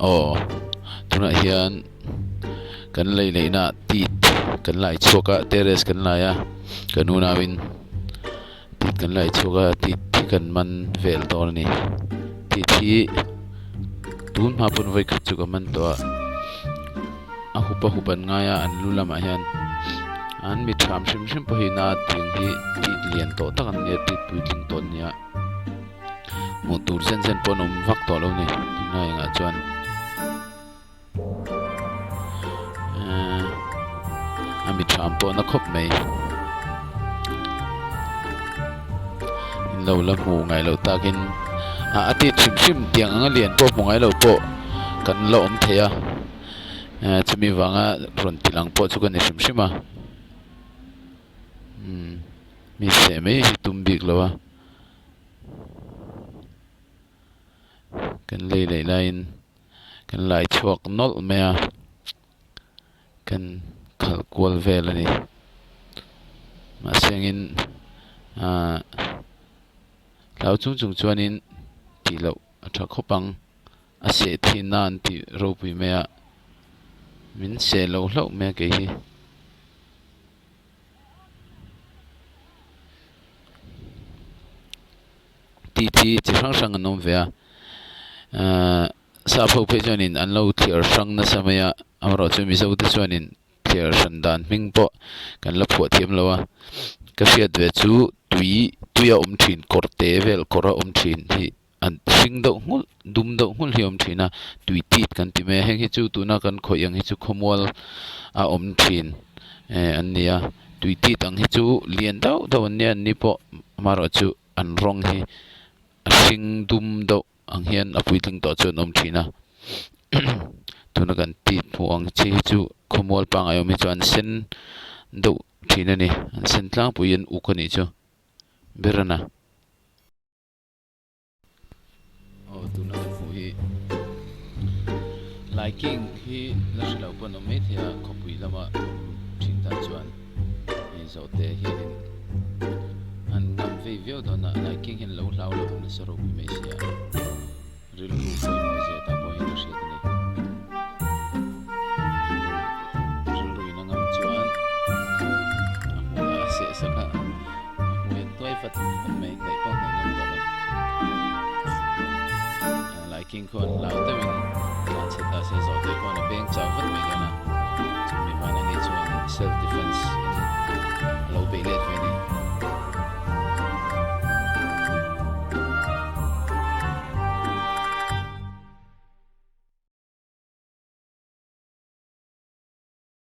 oh tuna hian kan lei leina tit kan lai choka terrace kan laia kanuna win tit kan lai choka tit kan man vel tor ni tit hi tun ma pun vai khat chu ka man to a hupan ngaya an lulama hian an mi tham shim po hi na ting hi tit lian to takan ne tit puitling ton nia mu tur zen pon vak to lo ni na nga chuan ami tham po na khop mai lo la mu ngai lo takin ati chim tiang anga lian po mu ngai lo po kan lo om thea chumi wanga ron tilang po chu kan shima mi se mai hi tumbik lowa kan lei lain kan lai chuak nol mea kan khal kwal vel ani ma sengin lau chung chuanin ti lo atha khopang a se thi nan ti ro pui mea min se lo hlo me ke hi ti chi sang anom ve sa pho phe chuanin an lo thlir sang na samaya amro chu mi zo te chuanin thlir san dan hming po kan la phuat thiam lowa ka fiat ve chu tuia thin korte vel kora thin hi an sing do ngul dum do ngul hi thina tui tit kan ti me heng hi chu tuna kan khoyang hi chu khomol a thin an nia tui tit ang hi chu lian do nia ni po maro chu an rong hi a sing dum do ang hian a puitling to chu thina tuna kan tit puang chi chu khomol pang ayom hi chu an sen do thina ni an sen tlang puin ukani chu berana tuna kan fu hi liking hi la shilo pon me thia khopui lama thing ta chuan hi zote hi an kam ve veo dona liking hin lo lau lo na soro bi me sia rilu foi mo je ta boy na shet ni rilu ina ngam chuan a se saka mu toy fat me dai ko ngam to liking kon lau te min kan se ta se zote ko na beng chaw vat me dona chumi bana ni chuan self defense lo be le